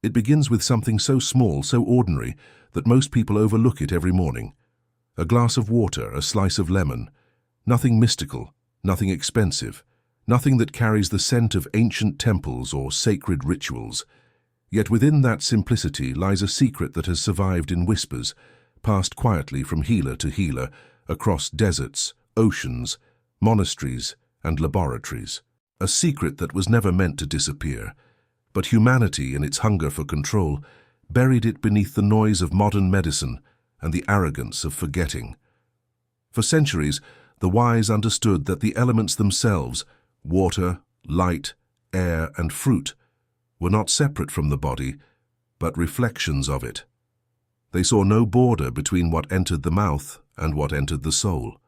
It begins with something so small, so ordinary, that most people overlook it every morning. A glass of water, a slice of lemon. Nothing mystical, nothing expensive, nothing that carries the scent of ancient temples or sacred rituals. Yet within that simplicity lies a secret that has survived in whispers, passed quietly from healer to healer, across deserts, oceans, monasteries, and laboratories. A secret that was never meant to disappear, but humanity, in its hunger for control, buried it beneath the noise of modern medicine and the arrogance of forgetting. For centuries, the wise understood that the elements themselves, water, light, air, and fruit, were not separate from the body, but reflections of it. They saw no border between what entered the mouth and what entered the soul.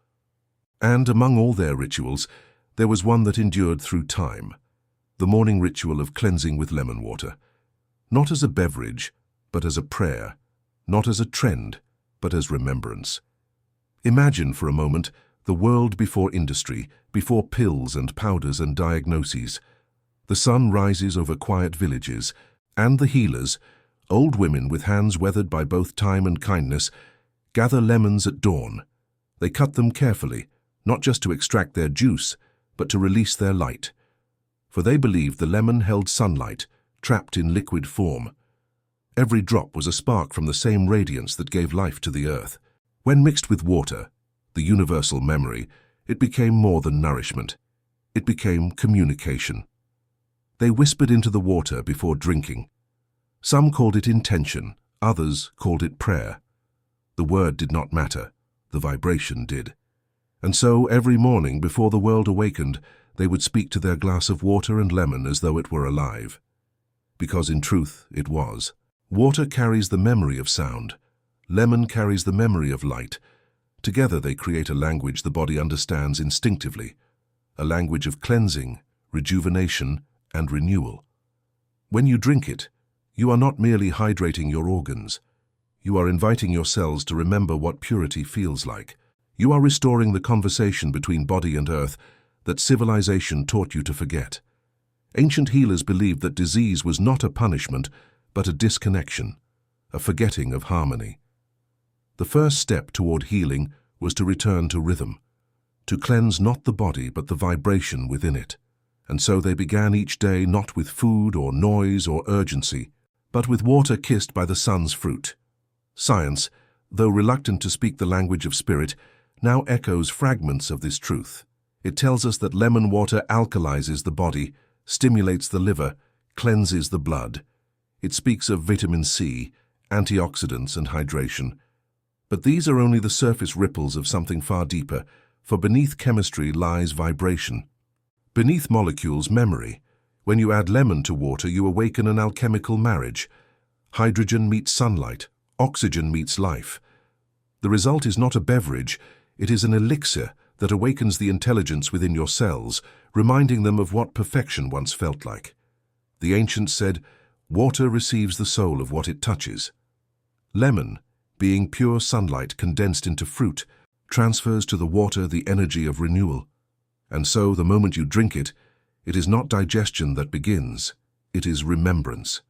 And among all their rituals, there was one that endured through time, the morning ritual of cleansing with lemon water. Not as a beverage, but as a prayer, not as a trend, but as remembrance. Imagine for a moment the world before industry, before pills and powders and diagnoses. The sun rises over quiet villages, and the healers, old women with hands weathered by both time and kindness, gather lemons at dawn. They cut them carefully, not just to extract their juice, but to release their light. For they believed the lemon held sunlight, trapped in liquid form. Every drop was a spark from the same radiance that gave life to the earth. When mixed with water, the universal memory, it became more than nourishment. It became communication. They whispered into the water before drinking. Some called it intention, others called it prayer. The word did not matter, the vibration did. And so every morning before the world awakened, they would speak to their glass of water and lemon as though it were alive. Because in truth it was. Water carries the memory of sound. Lemon carries the memory of light. Together they create a language the body understands instinctively, a language of cleansing, rejuvenation, and renewal. When you drink it, you are not merely hydrating your organs. You are inviting your cells to remember what purity feels like. You are restoring the conversation between body and earth that civilization taught you to forget. Ancient healers believed that disease was not a punishment, but a disconnection, a forgetting of harmony. The first step toward healing was to return to rhythm, to cleanse not the body but the vibration within it. And so they began each day not with food or noise or urgency, but with water kissed by the sun's fruit. Science, though reluctant to speak the language of spirit, now echoes fragments of this truth. It tells us that lemon water alkalizes the body, stimulates the liver, cleanses the blood. It speaks of vitamin C, antioxidants, and hydration. But these are only the surface ripples of something far deeper, for beneath chemistry lies vibration. Beneath molecules, memory. When you add lemon to water, you awaken an alchemical marriage. Hydrogen meets sunlight, oxygen meets life. The result is not a beverage, it is an elixir that awakens the intelligence within your cells, reminding them of what perfection once felt like. The ancients said, "Water receives the soul of what it touches." Lemon, being pure sunlight condensed into fruit, transfers to the water the energy of renewal. And so, the moment you drink it, it is not digestion that begins, it is remembrance.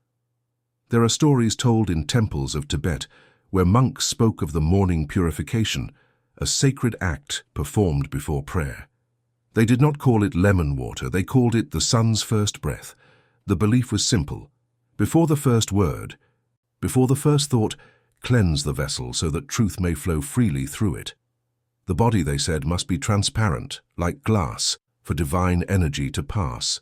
There are stories told in temples of Tibet where monks spoke of the morning purification, a sacred act performed before prayer. They did not call it lemon water, they called it the sun's first breath. The belief was simple. Before the first word, before the first thought, cleanse the vessel so that truth may flow freely through it. The body, they said, must be transparent, like glass, for divine energy to pass.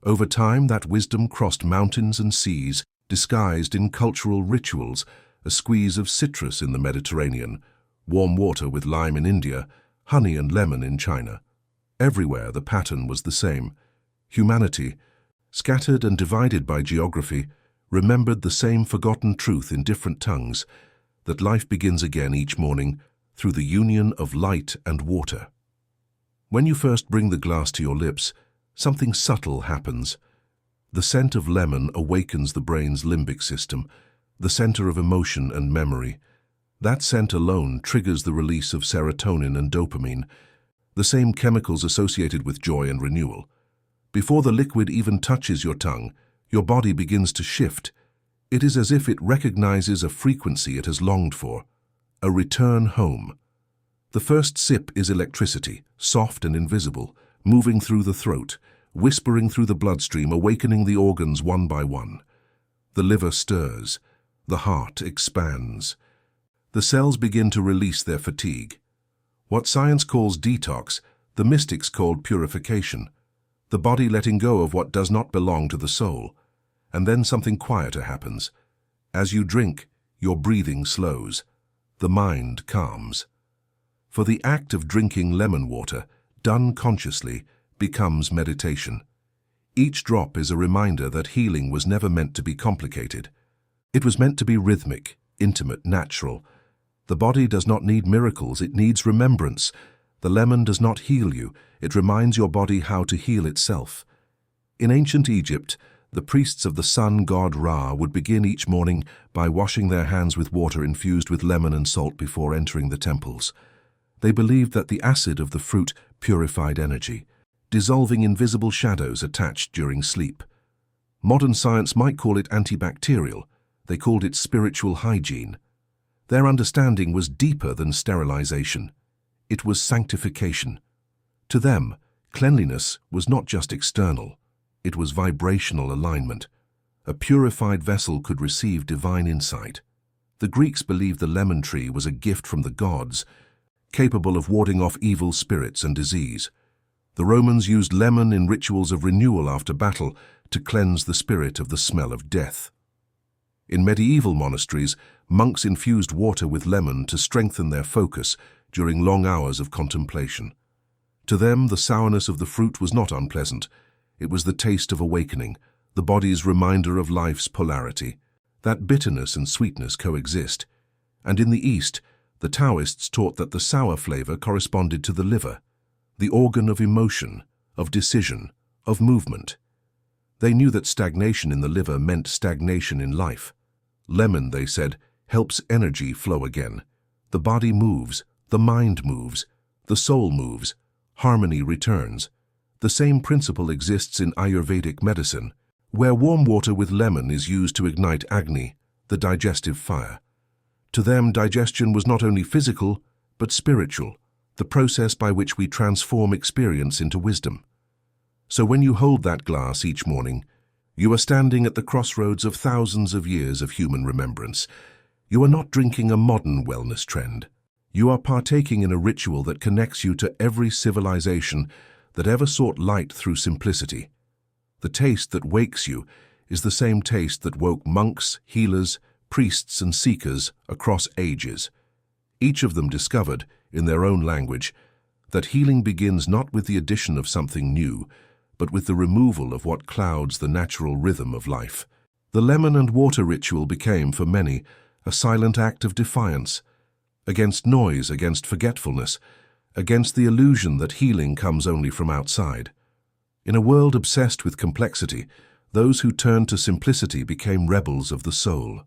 Over time, that wisdom crossed mountains and seas, disguised in cultural rituals, a squeeze of citrus in the Mediterranean, warm water with lime in India, honey and lemon in China. Everywhere the pattern was the same. Humanity, scattered and divided by geography, remembered the same forgotten truth in different tongues, that life begins again each morning through the union of light and water. When you first bring the glass to your lips, something subtle happens. The scent of lemon awakens the brain's limbic system, the center of emotion and memory. That scent alone triggers the release of serotonin and dopamine, the same chemicals associated with joy and renewal. Before the liquid even touches your tongue, your body begins to shift. It is as if it recognizes a frequency it has longed for, a return home. The first sip is electricity, soft and invisible, moving through the throat, whispering through the bloodstream, awakening the organs one by one. The liver stirs, the heart expands. The cells begin to release their fatigue. What science calls detox, the mystics called purification. The body letting go of what does not belong to the soul. And then something quieter happens. As you drink, your breathing slows. The mind calms. For the act of drinking lemon water, done consciously, becomes meditation. Each drop is a reminder that healing was never meant to be complicated. It was meant to be rhythmic, intimate, natural. The body does not need miracles, it needs remembrance. The lemon does not heal you, it reminds your body how to heal itself. In ancient Egypt, the priests of the sun god Ra would begin each morning by washing their hands with water infused with lemon and salt before entering the temples. They believed that the acid of the fruit purified energy, dissolving invisible shadows attached during sleep. Modern science might call it antibacterial. They called it spiritual hygiene. Their understanding was deeper than sterilization. It was sanctification. To them, cleanliness was not just external. It was vibrational alignment. A purified vessel could receive divine insight. The Greeks believed the lemon tree was a gift from the gods, capable of warding off evil spirits and disease. The Romans used lemon in rituals of renewal after battle to cleanse the spirit of the smell of death. In medieval monasteries, monks infused water with lemon to strengthen their focus during long hours of contemplation. To them, the sourness of the fruit was not unpleasant. It was the taste of awakening, the body's reminder of life's polarity, that bitterness and sweetness coexist. And in the East, the Taoists taught that the sour flavor corresponded to the liver, the organ of emotion, of decision, of movement. They knew that stagnation in the liver meant stagnation in life. Lemon, they said, helps energy flow again. The body moves, the mind moves, the soul moves, harmony returns. The same principle exists in Ayurvedic medicine, where warm water with lemon is used to ignite Agni, the digestive fire. To them, digestion was not only physical, but spiritual, the process by which we transform experience into wisdom. So when you hold that glass each morning, you are standing at the crossroads of thousands of years of human remembrance. You are not drinking a modern wellness trend. You are partaking in a ritual that connects you to every civilization that ever sought light through simplicity. The taste that wakes you is the same taste that woke monks, healers, priests and seekers across ages. Each of them discovered, in their own language, that healing begins not with the addition of something new, but with the removal of what clouds the natural rhythm of life. The lemon and water ritual became, for many, a silent act of defiance, against noise, against forgetfulness, against the illusion that healing comes only from outside. In a world obsessed with complexity, those who turned to simplicity became rebels of the soul.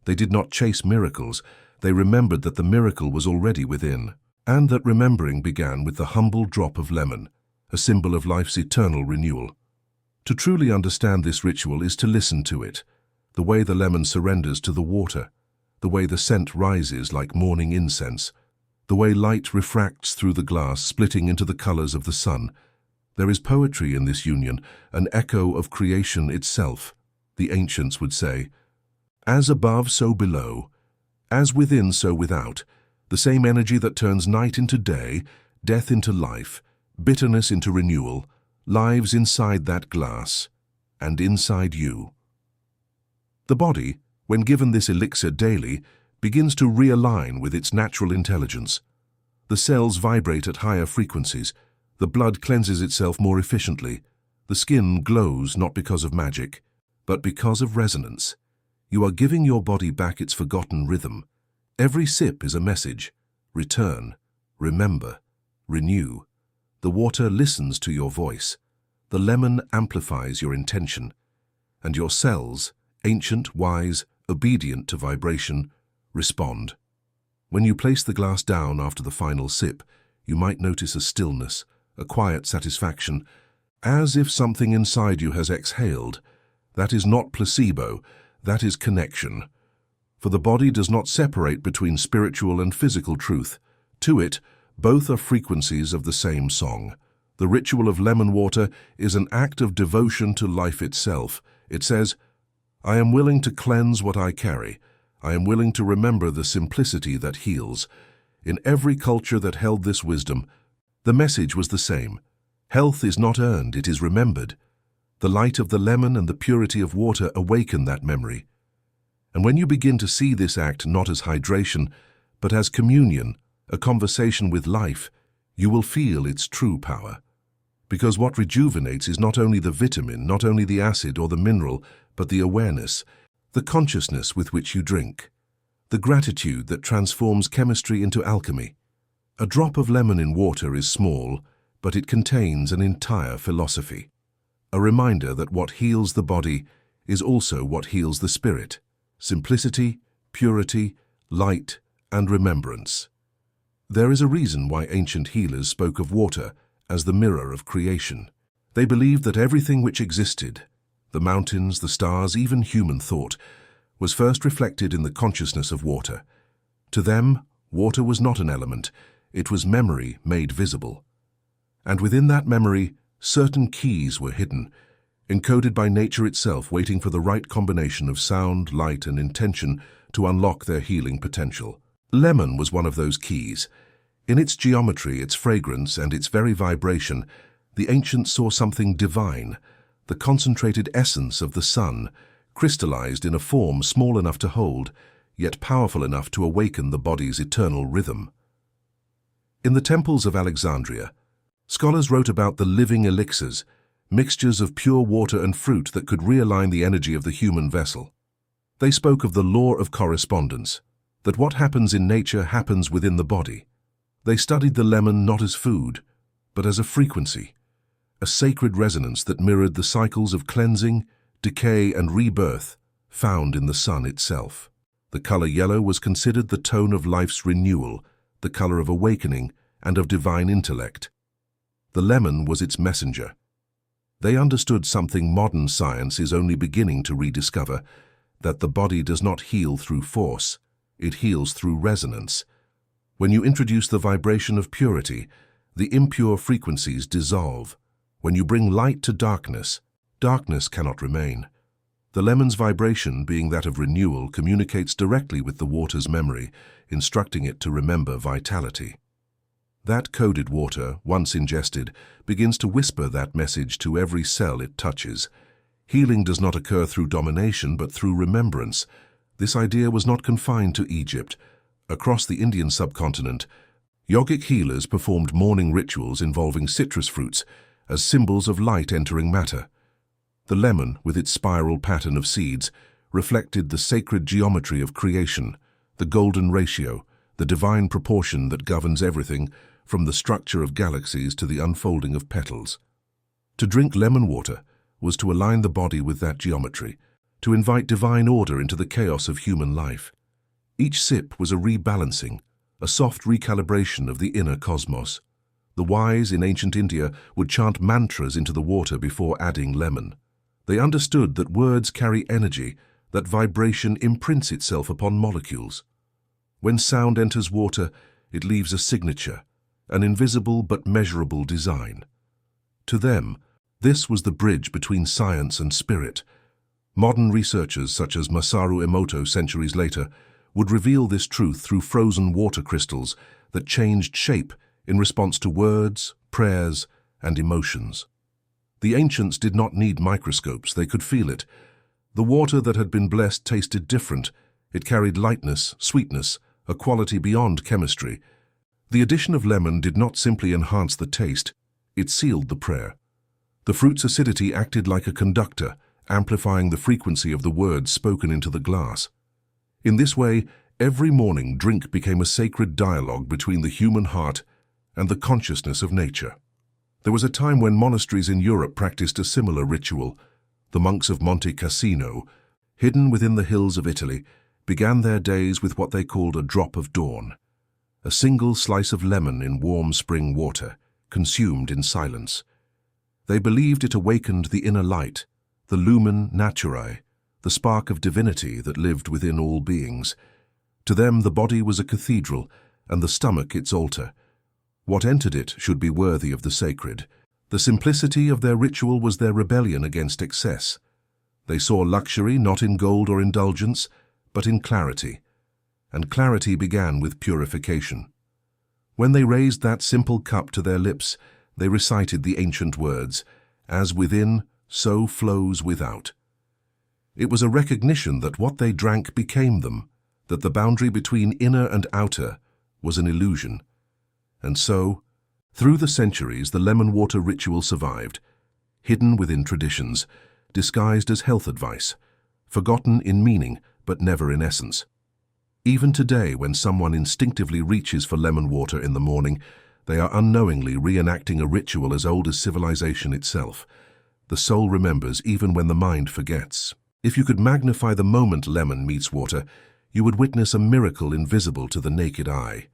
They did not chase miracles, they remembered that the miracle was already within, and that remembering began with the humble drop of lemon, a symbol of life's eternal renewal. To truly understand this ritual is to listen to it, the way the lemon surrenders to the water, the way the scent rises like morning incense, the way light refracts through the glass, splitting into the colors of the sun. There is poetry in this union, an echo of creation itself, the ancients would say. As above, so below, as within, so without, the same energy that turns night into day, death into life, bitterness into renewal, lives inside that glass, and inside you. The body, when given this elixir daily, begins to realign with its natural intelligence. The cells vibrate at higher frequencies, the blood cleanses itself more efficiently, the skin glows not because of magic, but because of resonance. You are giving your body back its forgotten rhythm. Every sip is a message. Return, remember, renew. The water listens to your voice. The lemon amplifies your intention. And your cells, ancient, wise, obedient to vibration, respond. When you place the glass down after the final sip, you might notice a stillness, a quiet satisfaction, as if something inside you has exhaled. That is not placebo. that is connection. For the body does not separate between spiritual and physical truth. To it, both are frequencies of the same song. The ritual of lemon water is an act of devotion to life itself. It says, "I am willing to cleanse what I carry. I am willing to remember the simplicity that heals." In every culture that held this wisdom, the message was the same. Health is not earned, it is remembered. The light of the lemon and the purity of water awaken that memory. And when you begin to see this act not as hydration, but as communion, a conversation with life, you will feel its true power. Because what rejuvenates is not only the vitamin, not only the acid or the mineral, but the awareness, the consciousness with which you drink, the gratitude that transforms chemistry into alchemy. A drop of lemon in water is small, but it contains an entire philosophy. A reminder that what heals the body is also what heals the spirit. Simplicity, purity, light, and remembrance. There is a reason why ancient healers spoke of water as the mirror of creation. They believed that everything which existed, the mountains, the stars, even human thought, was first reflected in the consciousness of water. To them, water was not an element, it was memory made visible. And within that memory, certain keys were hidden, encoded by nature itself, waiting for the right combination of sound, light, and intention to unlock their healing potential. Lemon was one of those keys. In its geometry, its fragrance, and its very vibration, the ancients saw something divine, the concentrated essence of the sun, crystallized in a form small enough to hold, yet powerful enough to awaken the body's eternal rhythm. In the temples of Alexandria, scholars wrote about the living elixirs, mixtures of pure water and fruit that could realign the energy of the human vessel. They spoke of the law of correspondence, that what happens in nature happens within the body. They studied the lemon not as food, but as a frequency, a sacred resonance that mirrored the cycles of cleansing, decay, and rebirth found in the sun itself. The color yellow was considered the tone of life's renewal, the color of awakening and of divine intellect. The lemon was its messenger. They understood something modern science is only beginning to rediscover, that the body does not heal through force, it heals through resonance. When you introduce the vibration of purity, the impure frequencies dissolve. When you bring light to darkness, darkness cannot remain. The lemon's vibration, being that of renewal, communicates directly with the water's memory, instructing it to remember vitality. That coded water, once ingested, begins to whisper that message to every cell it touches. Healing does not occur through domination, but through remembrance. This idea was not confined to Egypt. Across the Indian subcontinent, yogic healers performed morning rituals involving citrus fruits as symbols of light entering matter. The lemon, with its spiral pattern of seeds, reflected the sacred geometry of creation, the golden ratio, the divine proportion that governs everything, from the structure of galaxies to the unfolding of petals. To drink lemon water was to align the body with that geometry, to invite divine order into the chaos of human life. Each sip was a rebalancing, a soft recalibration of the inner cosmos. The wise in ancient India would chant mantras into the water before adding lemon. They understood that words carry energy, that vibration imprints itself upon molecules. When sound enters water, it leaves a signature, an invisible but measurable design. To them, this was the bridge between science and spirit. Modern researchers such as Masaru Emoto centuries later would reveal this truth through frozen water crystals that changed shape in response to words, prayers, and emotions. The ancients did not need microscopes, they could feel it. The water that had been blessed tasted different. It carried lightness, sweetness, a quality beyond chemistry. The addition of lemon did not simply enhance the taste, it sealed the prayer. The fruit's acidity acted like a conductor, amplifying the frequency of the words spoken into the glass. In this way, every morning drink became a sacred dialogue between the human heart and the consciousness of nature. There was a time when monasteries in Europe practiced a similar ritual. The monks of Monte Cassino, hidden within the hills of Italy, began their days with what they called a drop of dawn, a single slice of lemon in warm spring water, consumed in silence. They believed it awakened the inner light, the lumen naturae, the spark of divinity that lived within all beings. To them the body was a cathedral, and the stomach its altar. What entered it should be worthy of the sacred. The simplicity of their ritual was their rebellion against excess. They saw luxury not in gold or indulgence, but in clarity. And clarity began with purification. When they raised that simple cup to their lips, they recited the ancient words, "As within, so flows without." It was a recognition that what they drank became them, that the boundary between inner and outer was an illusion. And so, through the centuries, the lemon water ritual survived, hidden within traditions, disguised as health advice, forgotten in meaning but never in essence. Even today, when someone instinctively reaches for lemon water in the morning, they are unknowingly reenacting a ritual as old as civilization itself. The soul remembers even when the mind forgets. If you could magnify the moment lemon meets water, you would witness a miracle invisible to the naked eye.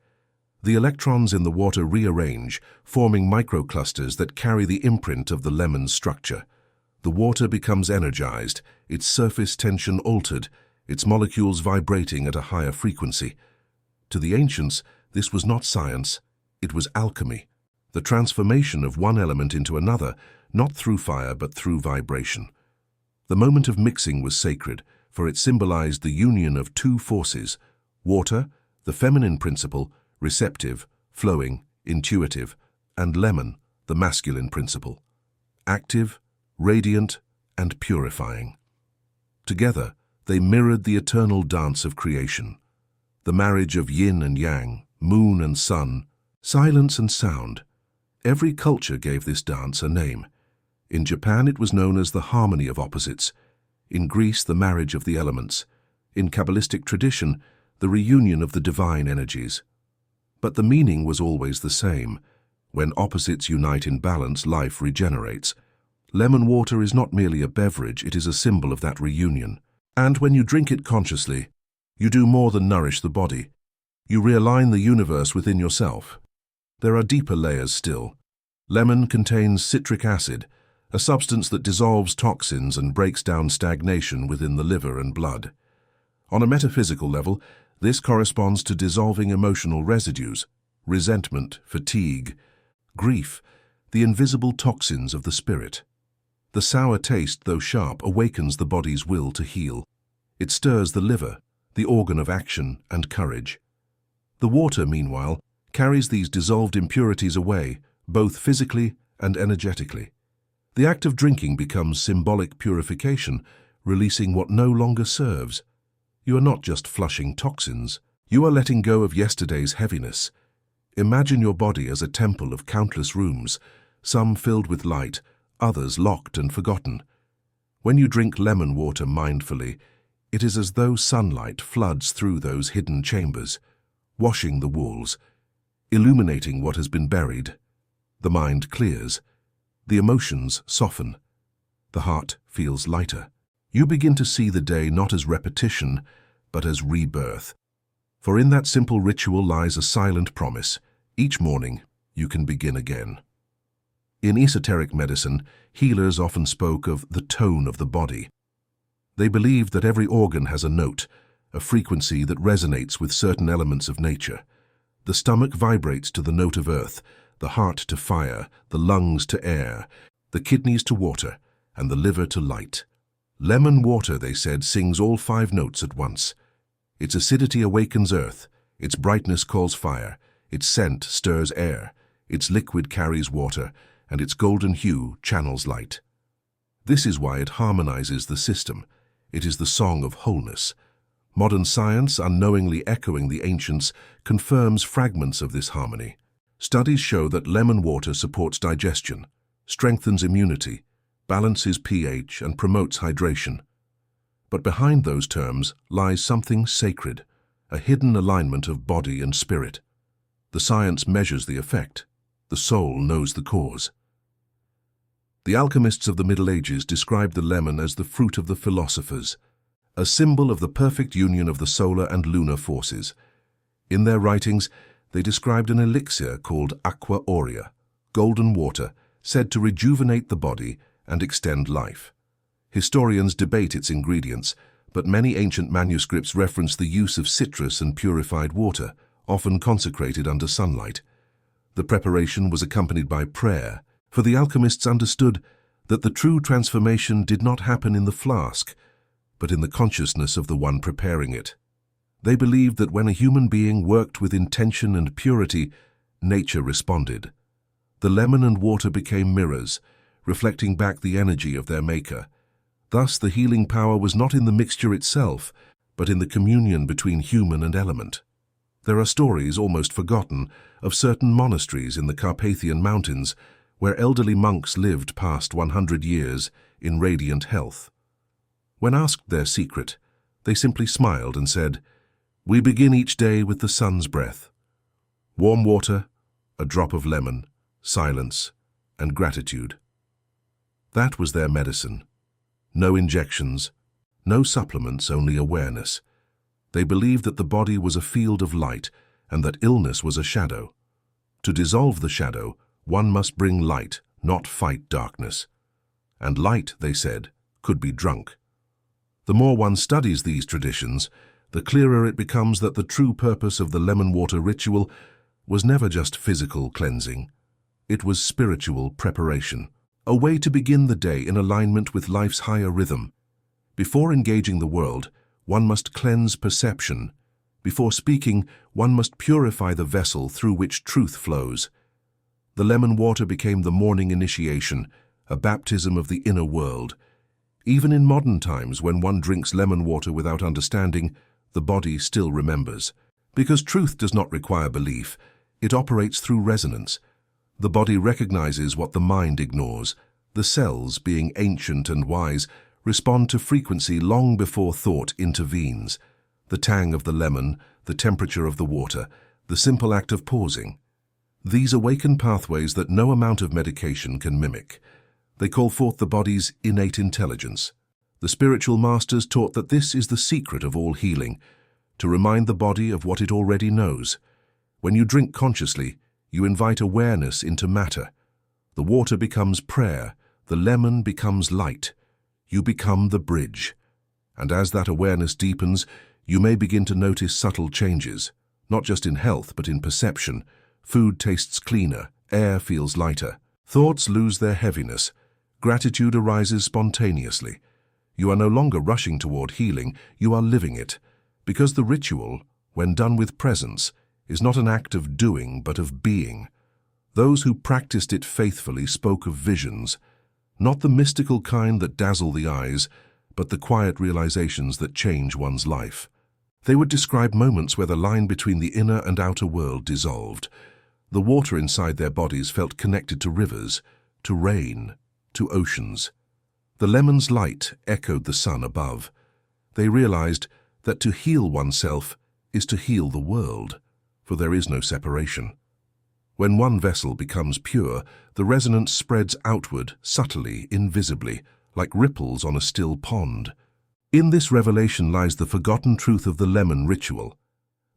The electrons in the water rearrange, forming microclusters that carry the imprint of the lemon's structure. The water becomes energized, its surface tension altered, its molecules vibrating at a higher frequency. To the ancients, this was not science, it was alchemy, the transformation of one element into another, not through fire but through vibration. The moment of mixing was sacred, for it symbolized the union of two forces: water, the feminine principle, receptive, flowing, intuitive, and lemon, the masculine principle, active, radiant, and purifying. Together, they mirrored the eternal dance of creation, the marriage of yin and yang, moon and sun, silence and sound. Every culture gave this dance a name. In Japan it was known as the harmony of opposites, in Greece the marriage of the elements, in Kabbalistic tradition the reunion of the divine energies. But the meaning was always the same. When opposites unite in balance, life regenerates. Lemon water is not merely a beverage, it is a symbol of that reunion. And when you drink it consciously, you do more than nourish the body. You realign the universe within yourself. There are deeper layers still. Lemon contains citric acid, a substance that dissolves toxins and breaks down stagnation within the liver and blood. On a metaphysical level, this corresponds to dissolving emotional residues, resentment, fatigue, grief, the invisible toxins of the spirit. The sour taste, though sharp, awakens the body's will to heal. It stirs the liver, the organ of action and courage. The water, meanwhile, carries these dissolved impurities away, both physically and energetically. The act of drinking becomes symbolic purification, releasing what no longer serves. You are not just flushing toxins, you are letting go of yesterday's heaviness. Imagine your body as a temple of countless rooms, some filled with light, others locked and forgotten. When you drink lemon water mindfully, it is as though sunlight floods through those hidden chambers, washing the walls, illuminating what has been buried. The mind clears, the emotions soften, the heart feels lighter. You begin to see the day not as repetition, but as rebirth. For in that simple ritual lies a silent promise: each morning you can begin again. In esoteric medicine, healers often spoke of the tone of the body. They believed that every organ has a note, a frequency that resonates with certain elements of nature. The stomach vibrates to the note of earth, the heart to fire, the lungs to air, the kidneys to water, and the liver to light. Lemon water, they said, sings all 5 notes at once. Its acidity awakens earth, its brightness calls fire, its scent stirs air, its liquid carries water, and its golden hue channels light. This is why it harmonizes the system. It is the song of wholeness. Modern science, unknowingly echoing the ancients, confirms fragments of this harmony. Studies show that lemon water supports digestion, strengthens immunity, balances pH, and promotes hydration. But behind those terms lies something sacred, a hidden alignment of body and spirit. The science measures the effect. The soul knows the cause. The alchemists of the Middle Ages described the lemon as the fruit of the philosophers, a symbol of the perfect union of the solar and lunar forces. In their writings, they described an elixir called aqua aurea, golden water, said to rejuvenate the body and extend life. Historians debate its ingredients, but many ancient manuscripts reference the use of citrus and purified water, often consecrated under sunlight. The preparation was accompanied by prayer, for the alchemists understood that the true transformation did not happen in the flask, but in the consciousness of the one preparing it. They believed that when a human being worked with intention and purity, nature responded. The lemon and water became mirrors, reflecting back the energy of their maker. Thus, the healing power was not in the mixture itself, but in the communion between human and element. There are stories, almost forgotten, of certain monasteries in the Carpathian Mountains where elderly monks lived past 100 years in radiant health. When asked their secret, they simply smiled and said, "We begin each day with the sun's breath. Warm water, a drop of lemon, silence, and gratitude." That was their medicine. No injections, no supplements, only awareness. They believed that the body was a field of light and that illness was a shadow. To dissolve the shadow, one must bring light, not fight darkness. And light, they said, could be drunk. The more one studies these traditions, the clearer it becomes that the true purpose of the lemon water ritual was never just physical cleansing. It was spiritual preparation, a way to begin the day in alignment with life's higher rhythm. Before engaging the world, one must cleanse perception. Before speaking, one must purify the vessel through which truth flows. The lemon water became the morning initiation, a baptism of the inner world. Even in modern times, when one drinks lemon water without understanding, the body still remembers. Because truth does not require belief, it operates through resonance. The body recognizes what the mind ignores. The cells, being ancient and wise, respond to frequency long before thought intervenes. The tang of the lemon, the temperature of the water, the simple act of pausing. These awaken pathways that no amount of medication can mimic. They call forth the body's innate intelligence. The spiritual masters taught that this is the secret of all healing, to remind the body of what it already knows. When you drink consciously, you invite awareness into matter. The water becomes prayer, the lemon becomes light. You become the bridge. And as that awareness deepens, you may begin to notice subtle changes, not just in health but in perception. Food tastes cleaner, air feels lighter, thoughts lose their heaviness, gratitude arises spontaneously. You are no longer rushing toward healing, you are living it, because the ritual, when done with presence, is not an act of doing but of being. Those who practiced it faithfully spoke of visions, not the mystical kind that dazzle the eyes, but the quiet realizations that change one's life. They would describe moments where the line between the inner and outer world dissolved. The water inside their bodies felt connected to rivers, to rain, to oceans. The lemon's light echoed the sun above. They realized that to heal oneself is to heal the world, for there is no separation. When one vessel becomes pure, the resonance spreads outward, subtly, invisibly, like ripples on a still pond. In this revelation lies the forgotten truth of the lemon ritual,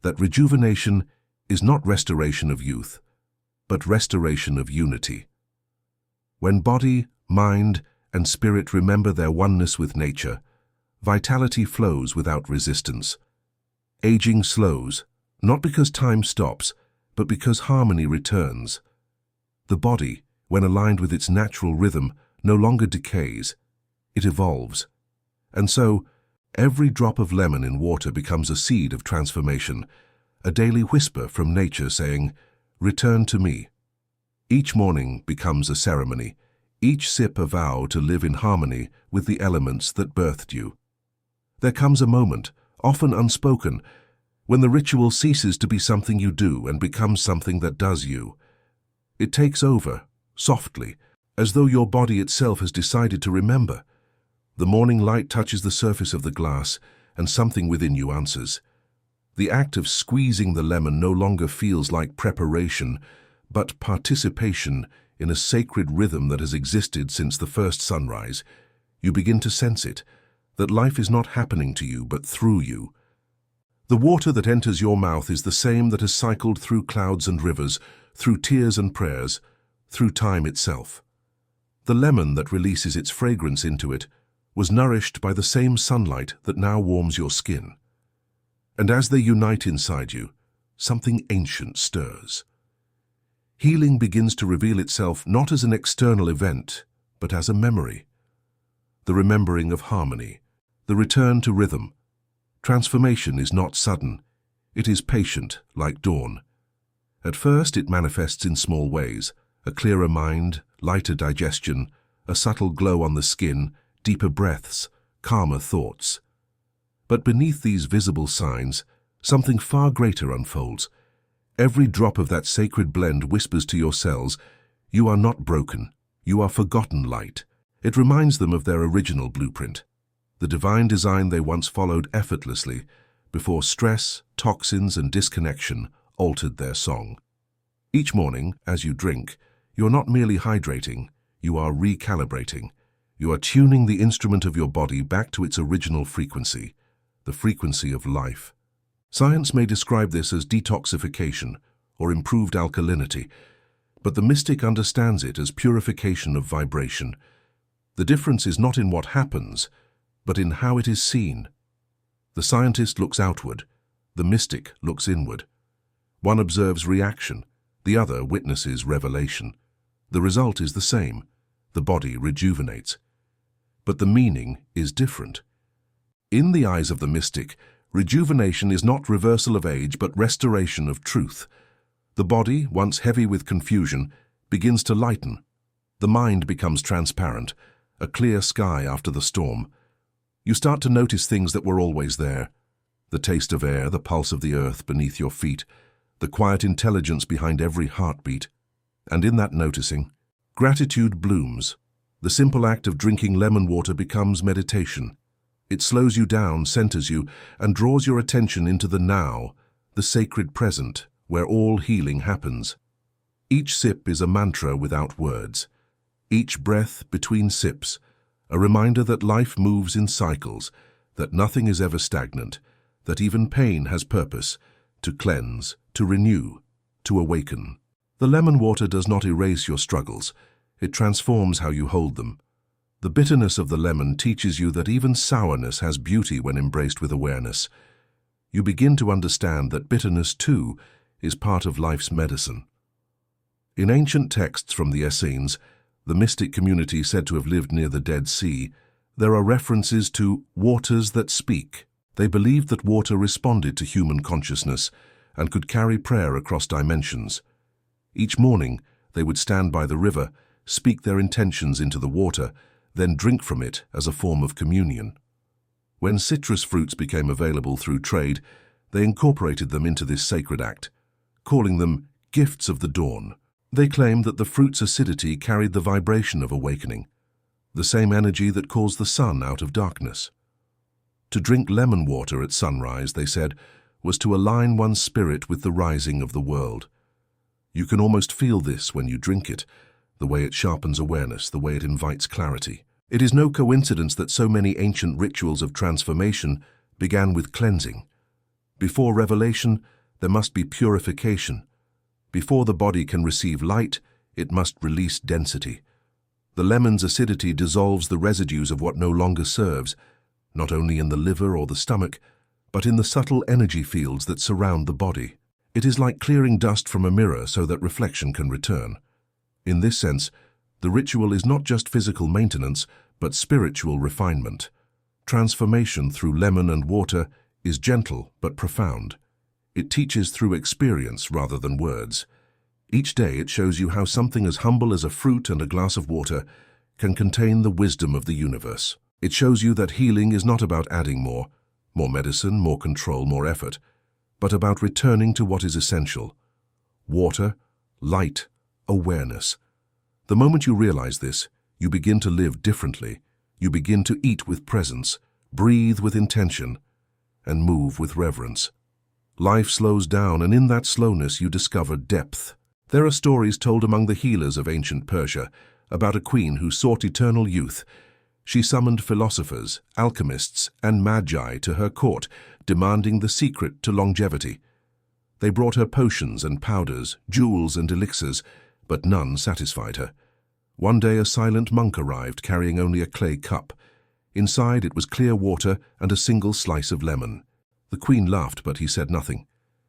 that rejuvenation is not restoration of youth, but restoration of unity. When body, mind, and spirit remember their oneness with nature, vitality flows without resistance. Aging slows, not because time stops, but because harmony returns. The body, when aligned with its natural rhythm, no longer decays, it evolves. And so, every drop of lemon in water becomes a seed of transformation, a daily whisper from nature saying, "Return to me." Each morning becomes a ceremony, each sip a vow to live in harmony with the elements that birthed you. There comes a moment, often unspoken, when the ritual ceases to be something you do and becomes something that does you. It takes over, softly, as though your body itself has decided to remember. The morning light touches the surface of the glass, and something within you answers. The act of squeezing the lemon no longer feels like preparation, but participation in a sacred rhythm that has existed since the first sunrise. You begin to sense it, that life is not happening to you but through you. The water that enters your mouth is the same that has cycled through clouds and rivers, through tears and prayers, through time itself. The lemon that releases its fragrance into it was nourished by the same sunlight that now warms your skin. And as they unite inside you, something ancient stirs. Healing begins to reveal itself not as an external event, but as a memory. The remembering of harmony, the return to rhythm. Transformation is not sudden. It is patient, like dawn. At first, it manifests in small ways: a clearer mind, lighter digestion, a subtle glow on the skin, deeper breaths, calmer thoughts. But beneath these visible signs, something far greater unfolds. Every drop of that sacred blend whispers to your cells, you are not broken, you are forgotten light. It reminds them of their original blueprint, the divine design they once followed effortlessly, before stress, toxins, and disconnection altered their song. Each morning, as you drink, you're not merely hydrating, you are recalibrating. You are tuning the instrument of your body back to its original frequency, the frequency of life. Science may describe this as detoxification or improved alkalinity, but the mystic understands it as purification of vibration. The difference is not in what happens, but in how it is seen. The scientist looks outward, the mystic looks inward. One observes reaction, the other witnesses revelation. The result is the same: the body rejuvenates. But the meaning is different. In the eyes of the mystic, rejuvenation is not reversal of age but restoration of truth. The body, once heavy with confusion, begins to lighten. The mind becomes transparent, a clear sky after the storm. You start to notice things that were always there: the taste of air, the pulse of the earth beneath your feet, the quiet intelligence behind every heartbeat. And in that noticing, gratitude blooms. The simple act of drinking lemon water becomes meditation. It slows you down, centers you, and draws your attention into the now, the sacred present, where all healing happens. Each sip is a mantra without words. Each breath between sips, a reminder that life moves in cycles, that nothing is ever stagnant, that even pain has purpose, to cleanse, to renew, to awaken. The lemon water does not erase your struggles. It transforms how you hold them. The bitterness of the lemon teaches you that even sourness has beauty when embraced with awareness. You begin to understand that bitterness, too, is part of life's medicine. In ancient texts from the Essenes, the mystic community said to have lived near the Dead Sea, there are references to waters that speak. They believed that water responded to human consciousness and could carry prayer across dimensions. Each morning, they would stand by the river, speak their intentions into the water, then drink from it as a form of communion. When citrus fruits became available through trade, they incorporated them into this sacred act, calling them gifts of the dawn. They claimed that the fruit's acidity carried the vibration of awakening, the same energy that calls the sun out of darkness. To drink lemon water at sunrise, they said, was to align one's spirit with the rising of the world. You can almost feel this when you drink it, the way it sharpens awareness, the way it invites clarity. It is no coincidence that so many ancient rituals of transformation began with cleansing. Before revelation, there must be purification. Before the body can receive light, it must release density. The lemon's acidity dissolves the residues of what no longer serves, not only in the liver or the stomach, but in the subtle energy fields that surround the body. It is like clearing dust from a mirror so that reflection can return. In this sense, the ritual is not just physical maintenance, but spiritual refinement. Transformation through lemon and water is gentle but profound. It teaches through experience rather than words. Each day it shows you how something as humble as a fruit and a glass of water can contain the wisdom of the universe. It shows you that healing is not about adding more medicine, more control, more effort, but about returning to what is essential: water, light, awareness. The moment you realize this, you begin to live differently. You begin to eat with presence, breathe with intention, and move with reverence. Life slows down, and in that slowness you discover depth. There are stories told among the healers of ancient Persia about a queen who sought eternal youth. She summoned philosophers, alchemists, and magi to her court, demanding the secret to longevity. They brought her potions and powders, jewels and elixirs, but none satisfied her. One day a silent monk arrived carrying only a clay cup. Inside it was clear water and a single slice of lemon. The queen laughed, but he said nothing.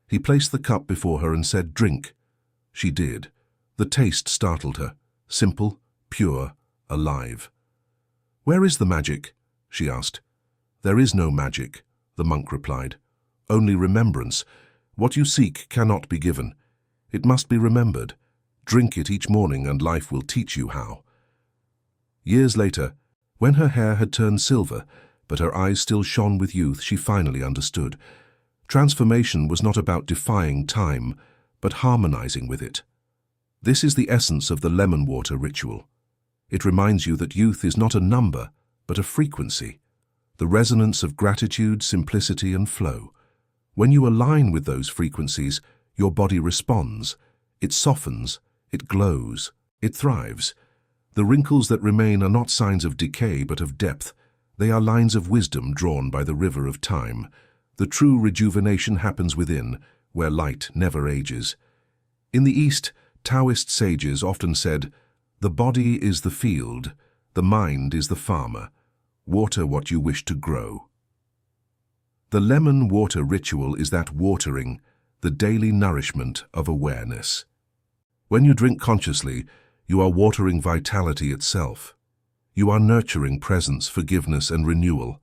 He placed the cup before her and said, "Drink." She did. The taste startled her. Simple, pure, alive. "Where is the magic?" she asked. "There is no magic," the monk replied. "Only remembrance. What you seek cannot be given. It must be remembered. Drink it each morning and life will teach you how." Years later, when her hair had turned silver, but her eyes still shone with youth, she finally understood. Transformation was not about defying time, but harmonizing with it. This is the essence of the lemon water ritual. It reminds you that youth is not a number, but a frequency, the resonance of gratitude, simplicity, and flow. When you align with those frequencies, your body responds. It softens, it glows, it thrives. The wrinkles that remain are not signs of decay, but of depth. They are lines of wisdom drawn by the river of time. The true rejuvenation happens within, where light never ages. In the East, Taoist sages often said, "The body is the field, the mind is the farmer. Water what you wish to grow." The lemon water ritual is that watering, the daily nourishment of awareness. When you drink consciously, you are watering vitality itself. You are nurturing presence, forgiveness, and renewal.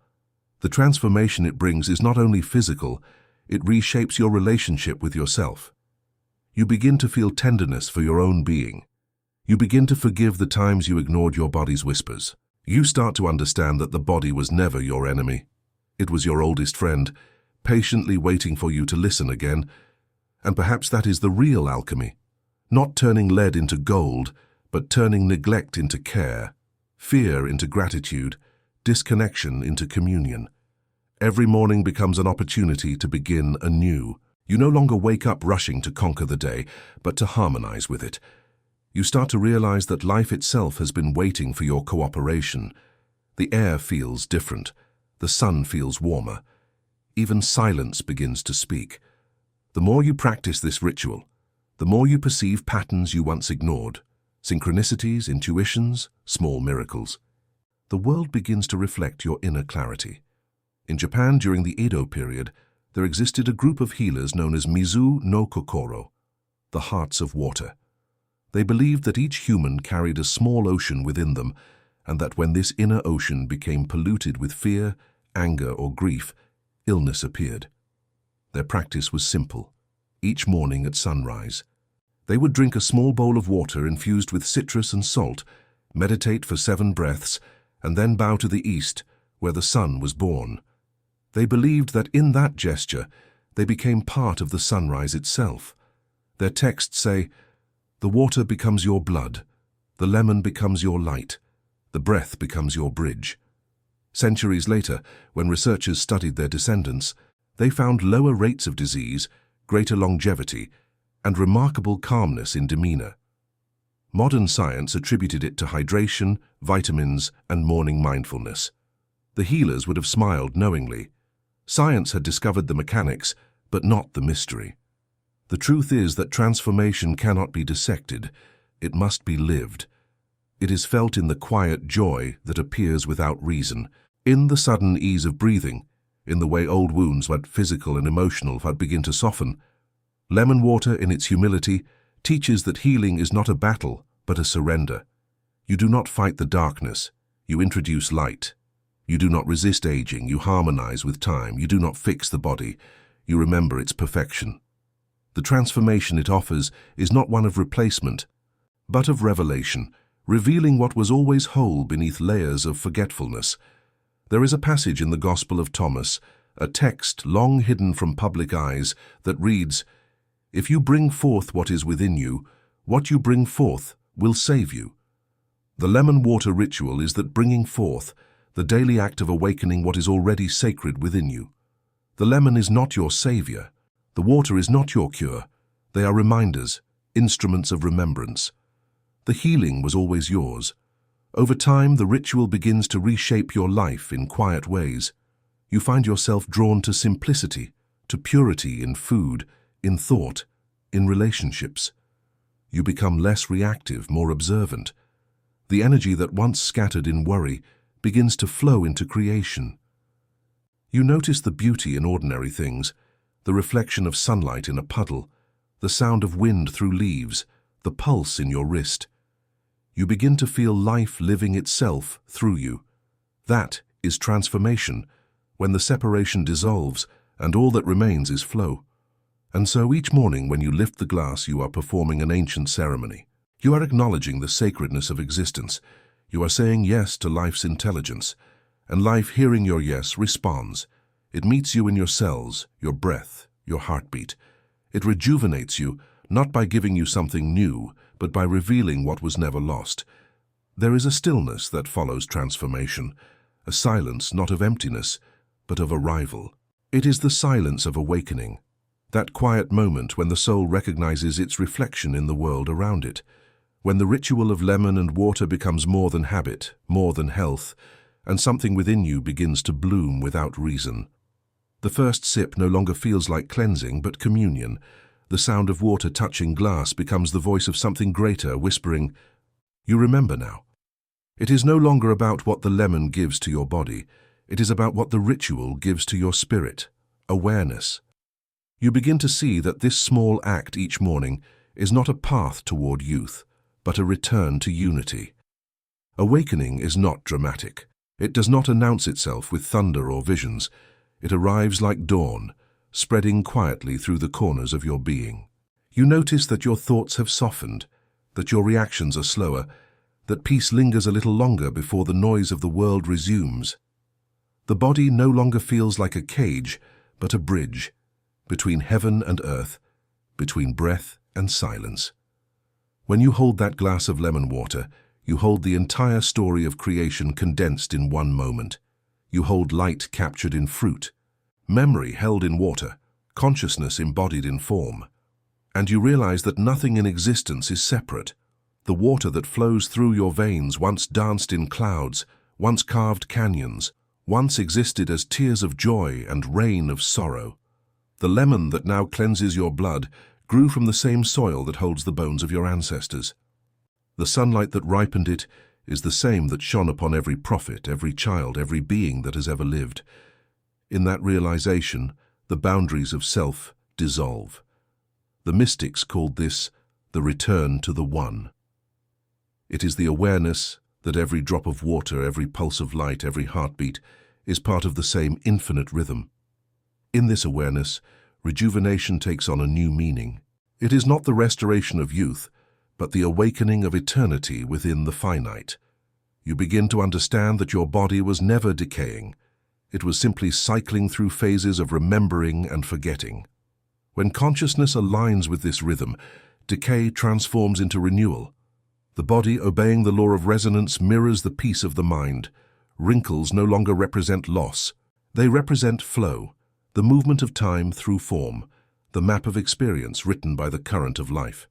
The transformation it brings is not only physical, it reshapes your relationship with yourself. You begin to feel tenderness for your own being. You begin to forgive the times you ignored your body's whispers. You start to understand that the body was never your enemy. It was your oldest friend, patiently waiting for you to listen again. And perhaps that is the real alchemy. Not turning lead into gold, but turning neglect into care, fear into gratitude, disconnection into communion. Every morning becomes an opportunity to begin anew. You no longer wake up rushing to conquer the day, but to harmonize with it. You start to realize that life itself has been waiting for your cooperation. The air feels different. The sun feels warmer. Even silence begins to speak. The more you practice this ritual, the more you perceive patterns you once ignored. Synchronicities, intuitions, small miracles. The world begins to reflect your inner clarity. In Japan, during the Edo period, there existed a group of healers known as Mizu no Kokoro, the hearts of water. They believed that each human carried a small ocean within them, and that when this inner ocean became polluted with fear, anger, or grief, illness appeared. Their practice was simple. Each morning at sunrise, they would drink a small bowl of water infused with citrus and salt, meditate for 7 breaths, and then bow to the east, where the sun was born. They believed that in that gesture, they became part of the sunrise itself. Their texts say, "The water becomes your blood, the lemon becomes your light, the breath becomes your bridge." Centuries later, when researchers studied their descendants, they found lower rates of disease, greater longevity, and remarkable calmness in demeanor. Modern science attributed it to hydration, vitamins, and morning mindfulness. The healers would have smiled knowingly. Science had discovered the mechanics, but not the mystery. The truth is that transformation cannot be dissected. It must be lived. It is felt in the quiet joy that appears without reason, in the sudden ease of breathing, in the way old wounds, whether physical and emotional, begin to soften. Lemon water, in its humility, teaches that healing is not a battle, but a surrender. You do not fight the darkness, you introduce light. You do not resist aging, you harmonize with time. You do not fix the body, you remember its perfection. The transformation it offers is not one of replacement, but of revelation, revealing what was always whole beneath layers of forgetfulness. There is a passage in the Gospel of Thomas, a text long hidden from public eyes, that reads, "If you bring forth what is within you, what you bring forth will save you." The lemon water ritual is that bringing forth, the daily act of awakening what is already sacred within you. The lemon is not your savior. The water is not your cure. They are reminders, instruments of remembrance. The healing was always yours. Over time, the ritual begins to reshape your life in quiet ways. You find yourself drawn to simplicity, to purity in food, in thought, in relationships. You become less reactive, more observant. The energy that once scattered in worry begins to flow into creation. You notice the beauty in ordinary things, the reflection of sunlight in a puddle, the sound of wind through leaves, the pulse in your wrist. You begin to feel life living itself through you. That is transformation, when the separation dissolves and all that remains is flow. And so each morning when you lift the glass, you are performing an ancient ceremony. You are acknowledging the sacredness of existence. You are saying yes to life's intelligence, and life, hearing your yes, responds. It meets you in your cells, your breath, your heartbeat. It rejuvenates you, not by giving you something new, but by revealing what was never lost. There is a stillness that follows transformation, a silence not of emptiness, but of arrival. It is the silence of awakening, that quiet moment when the soul recognizes its reflection in the world around it, when the ritual of lemon and water becomes more than habit, more than health, and something within you begins to bloom without reason. The first sip no longer feels like cleansing, but communion. The sound of water touching glass becomes the voice of something greater, whispering, "You remember now." It is no longer about what the lemon gives to your body. It is about what the ritual gives to your spirit, awareness. You begin to see that this small act each morning is not a path toward youth, but a return to unity. Awakening is not dramatic. It does not announce itself with thunder or visions. It arrives like dawn, spreading quietly through the corners of your being. You notice that your thoughts have softened, that your reactions are slower, that peace lingers a little longer before the noise of the world resumes. The body no longer feels like a cage, but a bridge, between heaven and earth, between breath and silence. When you hold that glass of lemon water, you hold the entire story of creation condensed in one moment. You hold light captured in fruit, memory held in water, consciousness embodied in form. And you realize that nothing in existence is separate. The water that flows through your veins once danced in clouds, once carved canyons, once existed as tears of joy and rain of sorrow. The lemon that now cleanses your blood grew from the same soil that holds the bones of your ancestors. The sunlight that ripened it is the same that shone upon every prophet, every child, every being that has ever lived. In that realization, the boundaries of self dissolve. The mystics called this the return to the One. It is the awareness that every drop of water, every pulse of light, every heartbeat is part of the same infinite rhythm. In this awareness, rejuvenation takes on a new meaning. It is not the restoration of youth, but the awakening of eternity within the finite. You begin to understand that your body was never decaying. It was simply cycling through phases of remembering and forgetting. When consciousness aligns with this rhythm, decay transforms into renewal. The body, obeying the law of resonance, mirrors the peace of the mind. Wrinkles no longer represent loss. They represent flow, the movement of time through form, the map of experience written by the current of life.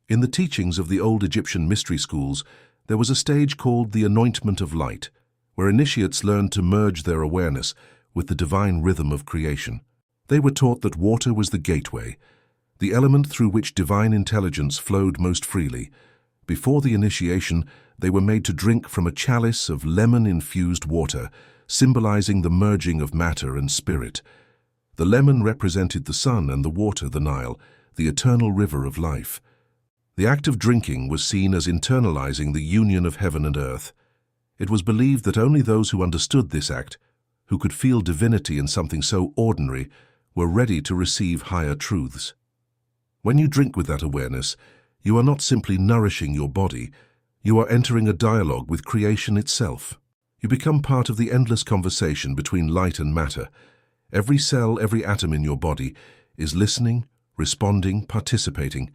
In the teachings of the old Egyptian mystery schools, there was a stage called the anointment of light, where initiates learned to merge their awareness with the divine rhythm of creation. They were taught that water was the gateway, the element through which divine intelligence flowed most freely. Before the initiation, they were made to drink from a chalice of lemon-infused water, symbolizing the merging of matter and spirit. The lemon represented the sun and the water the Nile, the eternal river of life. The act of drinking was seen as internalizing the union of heaven and earth. It was believed that only those who understood this act, who could feel divinity in something so ordinary, were ready to receive higher truths. When you drink with that awareness, you are not simply nourishing your body, you are entering a dialogue with creation itself. You become part of the endless conversation between light and matter. Every cell, every atom in your body is listening, responding, participating.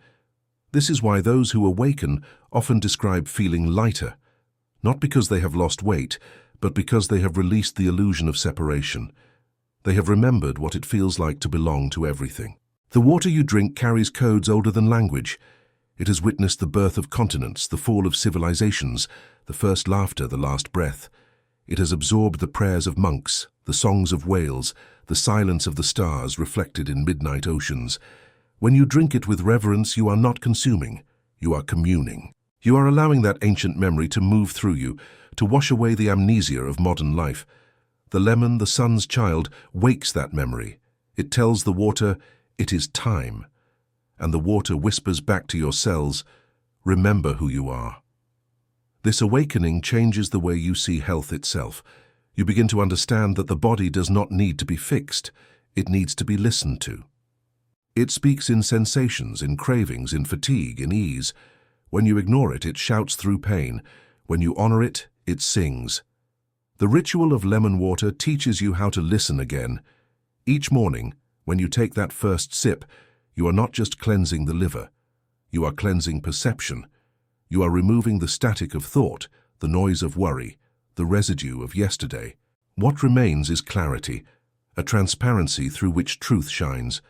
This is why those who awaken often describe feeling lighter, not because they have lost weight, but because they have released the illusion of separation. They have remembered what it feels like to belong to everything. The water you drink carries codes older than language. It has witnessed the birth of continents, the fall of civilizations, the first laughter, the last breath. It has absorbed the prayers of monks, the songs of whales, the silence of the stars reflected in midnight oceans. When you drink it with reverence, you are not consuming, you are communing. You are allowing that ancient memory to move through you, to wash away the amnesia of modern life. The lemon, the sun's child, wakes that memory. It tells the water, it is time. And the water whispers back to your cells, remember who you are. This awakening changes the way you see health itself. You begin to understand that the body does not need to be fixed. It needs to be listened to. It speaks in sensations, in cravings, in fatigue, in ease. When you ignore it, it shouts through pain. When you honor it, it sings. The ritual of lemon water teaches you how to listen again. Each morning, when you take that first sip, you are not just cleansing the liver. You are cleansing perception. You are removing the static of thought, the noise of worry, the residue of yesterday. What remains is clarity, a transparency through which truth shines.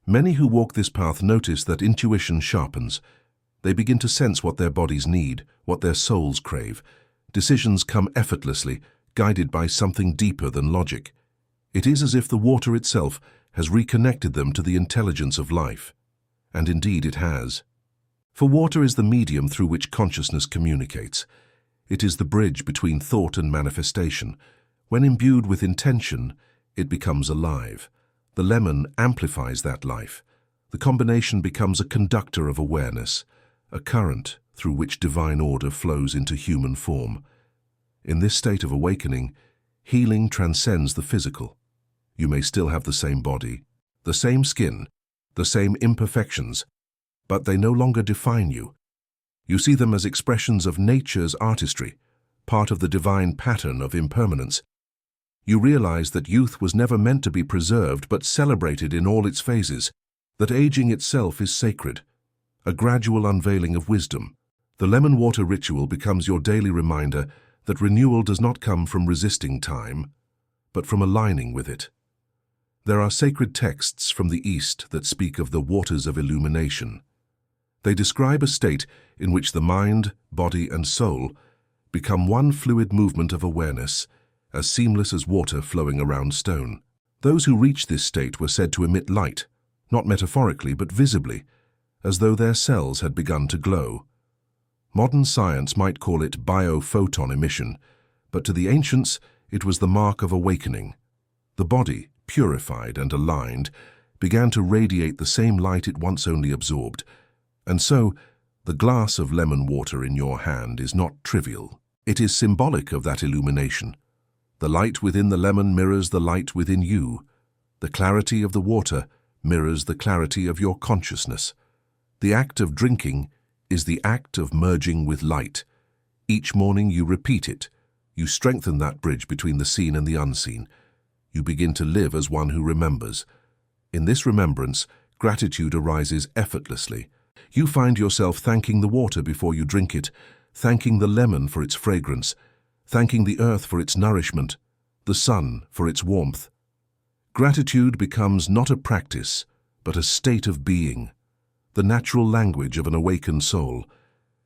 Many who walk this path notice that intuition sharpens. They begin to sense what their bodies need, what their souls crave. Decisions come effortlessly, guided by something deeper than logic. It is as if the water itself has reconnected them to the intelligence of life. And indeed it has. For water is the medium through which consciousness communicates. It is the bridge between thought and manifestation. When imbued with intention, it becomes alive. The lemon amplifies that life. The combination becomes a conductor of awareness, a current through which divine order flows into human form. In this state of awakening, healing transcends the physical. You may still have the same body, the same skin, the same imperfections, but they no longer define you. You see them as expressions of nature's artistry, part of the divine pattern of impermanence. You realize that youth was never meant to be preserved but celebrated in all its phases, that aging itself is sacred, a gradual unveiling of wisdom. The lemon water ritual becomes your daily reminder that renewal does not come from resisting time, but from aligning with it. There are sacred texts from the East that speak of the waters of illumination. They describe a state in which the mind, body, and soul become one fluid movement of awareness, as seamless as water flowing around stone. Those who reach this state were said to emit light, not metaphorically but visibly, as though their cells had begun to glow. Modern science might call it biophoton emission, but to the ancients it was the mark of awakening. The body, purified and aligned, began to radiate the same light it once only absorbed. And so, the glass of lemon water in your hand is not trivial. It is symbolic of that illumination. The light within the lemon mirrors the light within you. The clarity of the water mirrors the clarity of your consciousness. The act of drinking is the act of merging with light. Each morning you repeat it. You strengthen that bridge between the seen and the unseen. You begin to live as one who remembers. In this remembrance, gratitude arises effortlessly. You find yourself thanking the water before you drink it, thanking the lemon for its fragrance, thanking the earth for its nourishment, the sun for its warmth. Gratitude becomes not a practice, but a state of being, the natural language of an awakened soul.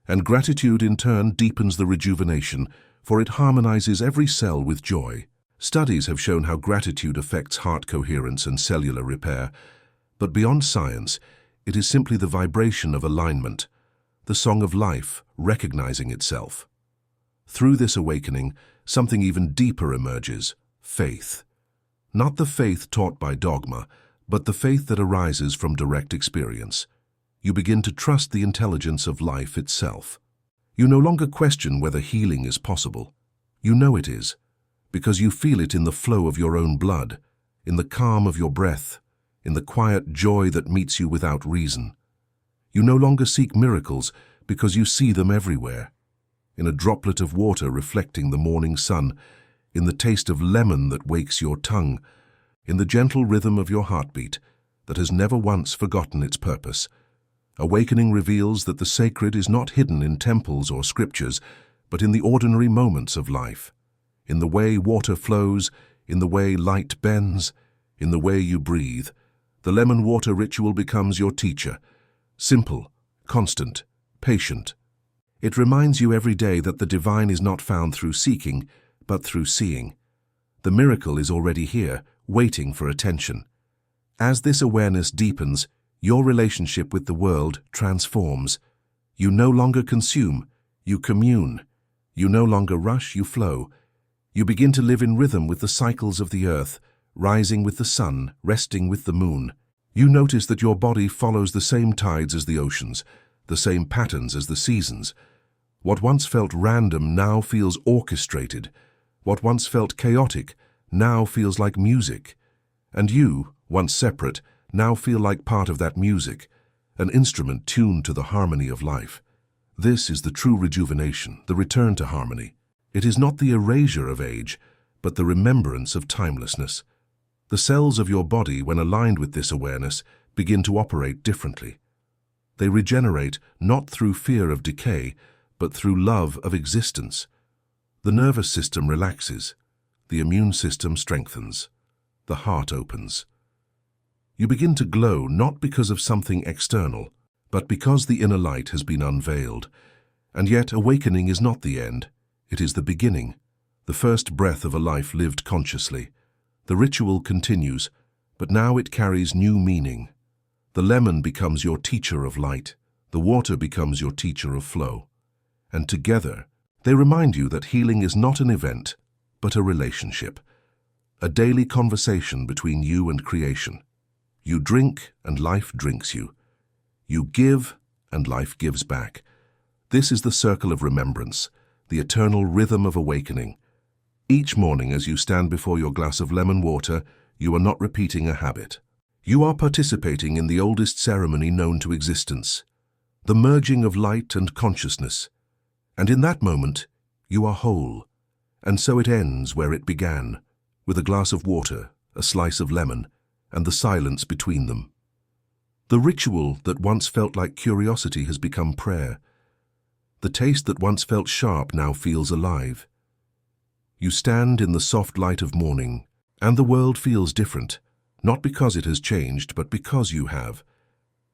And gratitude in turn deepens the rejuvenation, for it harmonizes every cell with joy. Studies have shown how gratitude affects heart coherence and cellular repair, but beyond science, it is simply the vibration of alignment, the song of life recognizing itself. Through this awakening, something even deeper emerges: faith. Not the faith taught by dogma, but the faith that arises from direct experience. You begin to trust the intelligence of life itself. You no longer question whether healing is possible. You know it is, because you feel it in the flow of your own blood, in the calm of your breath, in the quiet joy that meets you without reason. You no longer seek miracles because you see them everywhere. In a droplet of water reflecting the morning sun, in the taste of lemon that wakes your tongue, in the gentle rhythm of your heartbeat that has never once forgotten its purpose. Awakening reveals that the sacred is not hidden in temples or scriptures, but in the ordinary moments of life, in the way water flows, in the way light bends, in the way you breathe. The lemon water ritual becomes your teacher, simple, constant, patient. It reminds you every day that the divine is not found through seeking, but through seeing. The miracle is already here, waiting for attention. As this awareness deepens, your relationship with the world transforms. You no longer consume, you commune. You no longer rush, you flow. You begin to live in rhythm with the cycles of the earth, rising with the sun, resting with the moon. You notice that your body follows the same tides as the oceans, the same patterns as the seasons. What once felt random now feels orchestrated. What once felt chaotic now feels like music. And you, once separate, now feel like part of that music, an instrument tuned to the harmony of life. This is the true rejuvenation, the return to harmony. It is not the erasure of age, but the remembrance of timelessness. The cells of your body, when aligned with this awareness, begin to operate differently. They regenerate not through fear of decay, but through love of existence. The nervous system relaxes. The immune system strengthens. The heart opens. You begin to glow not because of something external, but because the inner light has been unveiled. And yet awakening is not the end. It is the beginning, the first breath of a life lived consciously. The ritual continues, but now it carries new meaning. The lemon becomes your teacher of light. The water becomes your teacher of flow. And together, they remind you that healing is not an event, but a relationship. A daily conversation between you and creation. You drink, and life drinks you. You give, and life gives back. This is the circle of remembrance, the eternal rhythm of awakening. Each morning as you stand before your glass of lemon water, you are not repeating a habit. You are participating in the oldest ceremony known to existence, the merging of light and consciousness. And in that moment, you are whole. And so it ends where it began, with a glass of water, a slice of lemon, and the silence between them. The ritual that once felt like curiosity has become prayer. The taste that once felt sharp now feels alive. You stand in the soft light of morning, and the world feels different, not because it has changed, but because you have.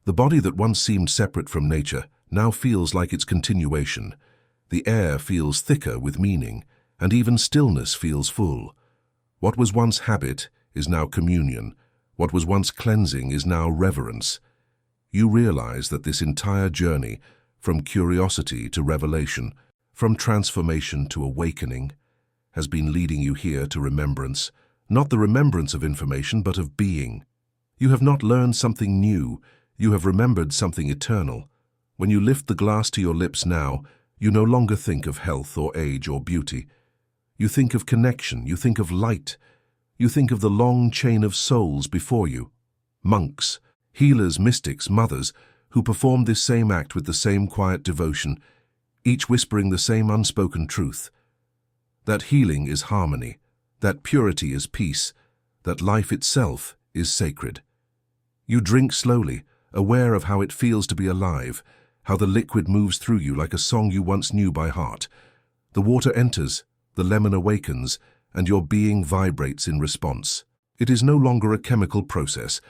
The body that once seemed separate from nature now feels like its continuation. The air feels thicker with meaning, and even stillness feels full. What was once habit is now communion. What was once cleansing is now reverence. You realize that this entire journey, from curiosity to revelation, from transformation to awakening, has been leading you here to remembrance, not the remembrance of information, but of being. You have not learned something new, you have remembered something eternal. When you lift the glass to your lips now, you no longer think of health or age or beauty. You think of connection, you think of light. You think of the long chain of souls before you. Monks, healers, mystics, mothers, who performed this same act with the same quiet devotion, each whispering the same unspoken truth. That healing is harmony, that purity is peace, that life itself is sacred. You drink slowly, aware of how it feels to be alive, how the liquid moves through you like a song you once knew by heart. The water enters, the lemon awakens, and your being vibrates in response. It is no longer a chemical process.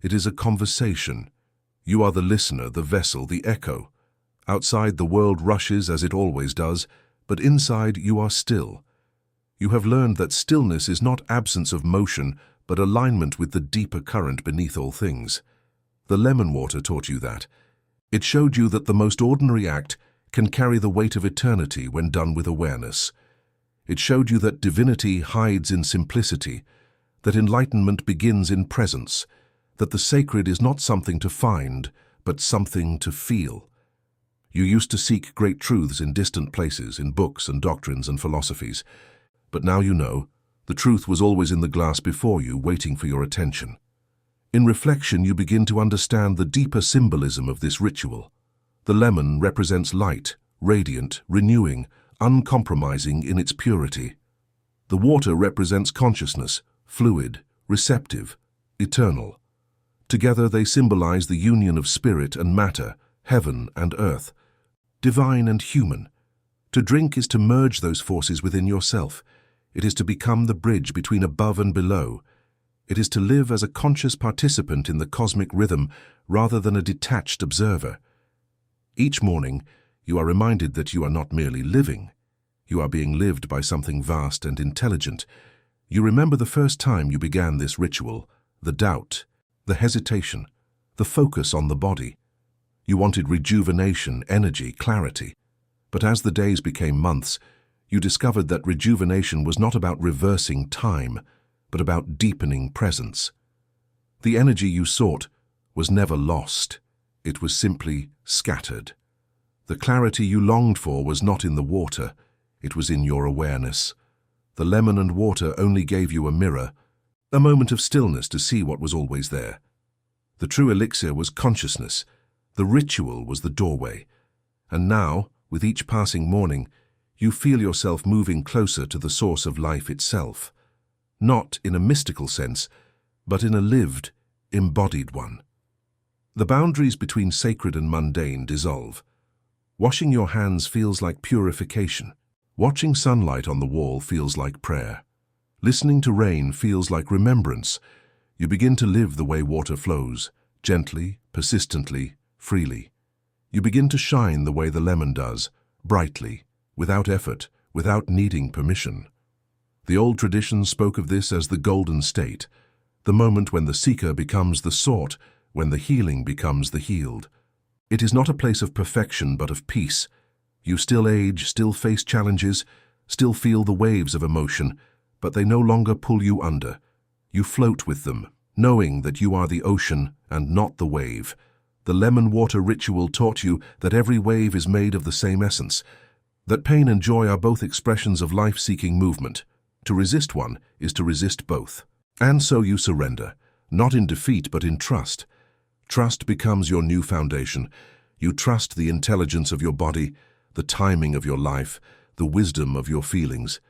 It is a conversation. You are the listener, the vessel, the echo. Outside, the world rushes as it always does, but inside you are still. You have learned that stillness is not absence of motion, but alignment with the deeper current beneath all things. The lemon water taught you that. It showed you that the most ordinary act can carry the weight of eternity when done with awareness. It showed you that divinity hides in simplicity, that enlightenment begins in presence, that the sacred is not something to find, but something to feel. You used to seek great truths in distant places, in books and doctrines and philosophies. But now you know, the truth was always in the glass before you, waiting for your attention. In reflection, you begin to understand the deeper symbolism of this ritual. The lemon represents light, radiant, renewing, uncompromising in its purity. The water represents consciousness, fluid, receptive, eternal. Together they symbolize the union of spirit and matter, heaven and earth, divine and human. To drink is to merge those forces within yourself. It is to become the bridge between above and below. It is to live as a conscious participant in the cosmic rhythm rather than a detached observer. Each morning, you are reminded that you are not merely living. You are being lived by something vast and intelligent. You remember the first time you began this ritual, the doubt, the hesitation, the focus on the body. You wanted rejuvenation, energy, clarity. But as the days became months, You discovered that rejuvenation was not about reversing time, but about deepening presence. The energy you sought was never lost. It was simply scattered. The clarity you longed for was not in the water. It was in your awareness. The lemon and water only gave you a mirror, a moment of stillness to see what was always there. The true elixir was consciousness. The ritual was the doorway. And now, with each passing morning, you feel yourself moving closer to the source of life itself. Not in a mystical sense, but in a lived, embodied one. The boundaries between sacred and mundane dissolve. Washing your hands feels like purification. Watching sunlight on the wall feels like prayer. Listening to rain feels like remembrance. You begin to live the way water flows, gently, persistently, freely. You begin to shine the way the lemon does, brightly, without effort, without needing permission. The old traditions spoke of this as the golden state, the moment when the seeker becomes the sought, when the healing becomes the healed. It is not a place of perfection but of peace. You still age, still face challenges, still feel the waves of emotion, but they no longer pull you under. You float with them, knowing that you are the ocean and not the wave. The lemon water ritual taught you that every wave is made of the same essence, that pain and joy are both expressions of life-seeking movement. To resist one is to resist both. And so you surrender, not in defeat but in trust. Trust becomes your new foundation. You trust the intelligence of your body, the timing of your life, the wisdom of your feelings.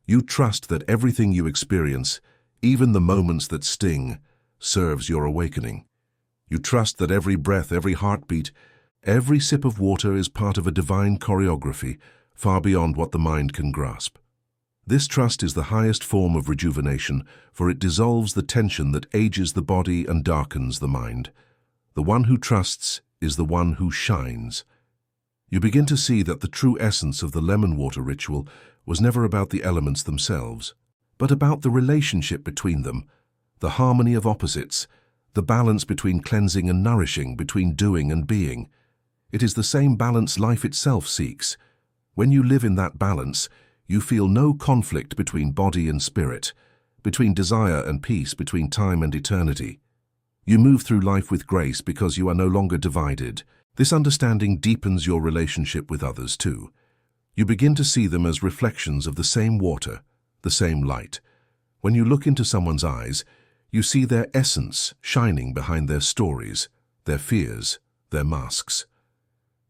You trust that everything you experience, even the moments that sting, serves your awakening. You trust that every breath, every heartbeat, every sip of water is part of a divine choreography, far beyond what the mind can grasp. This trust is the highest form of rejuvenation, for it dissolves the tension that ages the body and darkens the mind. The one who trusts is the one who shines. You begin to see that the true essence of the lemon water ritual was never about the elements themselves, but about the relationship between them, the harmony of opposites, the balance between cleansing and nourishing, between doing and being. It is the same balance life itself seeks. When you live in that balance, you feel no conflict between body and spirit, between desire and peace, between time and eternity. You move through life with grace because you are no longer divided. This understanding deepens your relationship with others too. You begin to see them as reflections of the same water, the same light. When you look into someone's eyes, you see their essence shining behind their stories, their fears, their masks.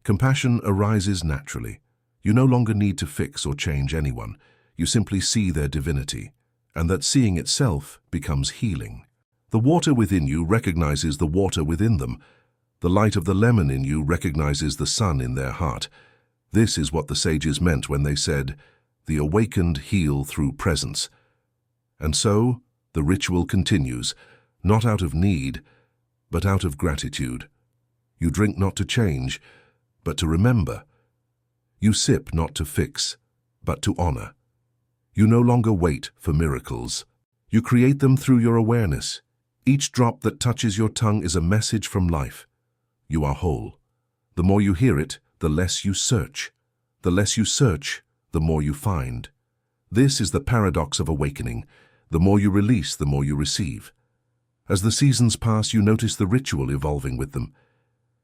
Compassion arises naturally. You no longer need to fix or change anyone. You simply see their divinity, and that seeing itself becomes healing. The water within you recognizes the water within them. The light of the lemon in you recognizes the sun in their heart. This is what the sages meant when they said, "The awakened heal through presence." And so, the ritual continues, not out of need, but out of gratitude. You drink not to change, but to remember. You sip not to fix, but to honor. You no longer wait for miracles. You create them through your awareness. Each drop that touches your tongue is a message from life. You are whole. The more you hear it, the less you search. The less you search, the more you find. This is the paradox of awakening. The more you release, the more you receive. As the seasons pass, you notice the ritual evolving with them.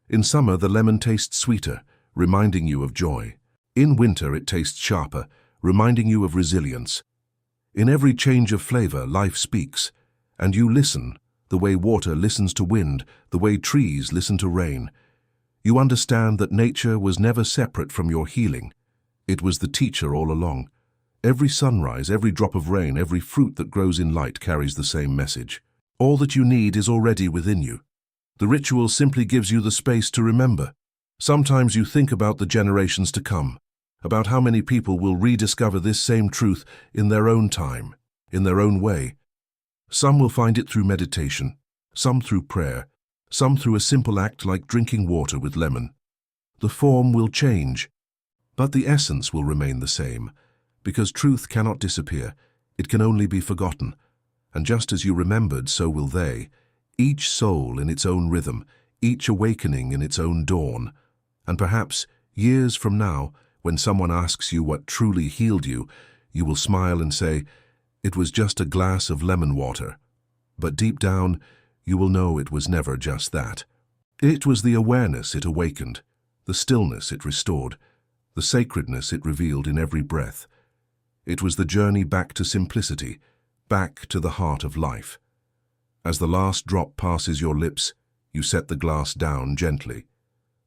In summer, the lemon tastes sweeter, reminding you of joy. In winter, it tastes sharper, reminding you of resilience. In every change of flavor, life speaks, and you listen, the way water listens to wind, the way trees listen to rain. You understand that nature was never separate from your healing. It was the teacher all along. Every sunrise, every drop of rain, every fruit that grows in light carries the same message. All that you need is already within you. The ritual simply gives you the space to remember. Sometimes you think about the generations to come, about how many people will rediscover this same truth in their own time, in their own way. Some will find it through meditation, some through prayer, some through a simple act like drinking water with lemon. The form will change, but the essence will remain the same, because truth cannot disappear, it can only be forgotten. And just as you remembered, so will they, each soul in its own rhythm, each awakening in its own dawn. And perhaps, years from now, When someone asks you what truly healed you, you will smile and say, "It was just a glass of lemon water." But deep down, you will know it was never just that. It was the awareness it awakened, the stillness it restored, the sacredness it revealed in every breath. It was the journey back to simplicity, back to the heart of life. As the last drop passes your lips, you set the glass down gently.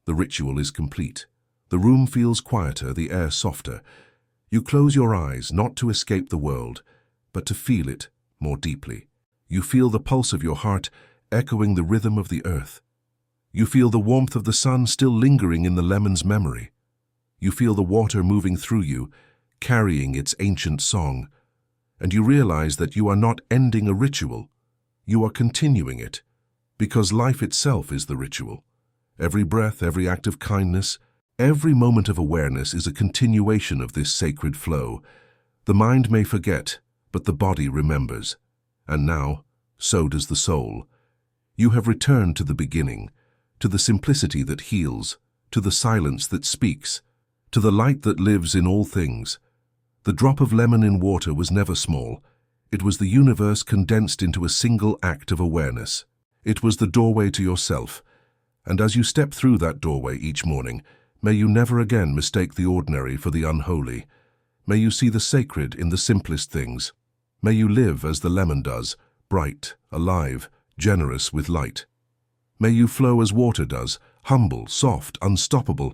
The ritual is complete. The room feels quieter, the air softer. You close your eyes, not to escape the world, but to feel it more deeply. You feel the pulse of your heart echoing the rhythm of the earth. You feel the warmth of the sun still lingering in the lemon's memory. You feel the water moving through you, carrying its ancient song. And you realize that you are not ending a ritual. You are continuing it, because life itself is the ritual. Every breath, every act of kindness, every moment of awareness is a continuation of this sacred flow. The mind may forget, but the body remembers. And now, so does the soul. You have returned to the beginning, to the simplicity that heals, to the silence that speaks, to the light that lives in all things. The drop of lemon in water was never small. It was the universe condensed into a single act of awareness. It was the doorway to yourself. And as you step through that doorway each morning, may you never again mistake the ordinary for the unholy. May you see the sacred in the simplest things. May you live as the lemon does, bright, alive, generous with light. May you flow as water does, humble, soft, unstoppable.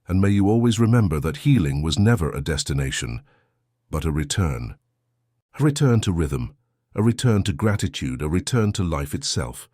And may you always remember that healing was never a destination, but a return. A return to rhythm, a return to gratitude, a return to life itself.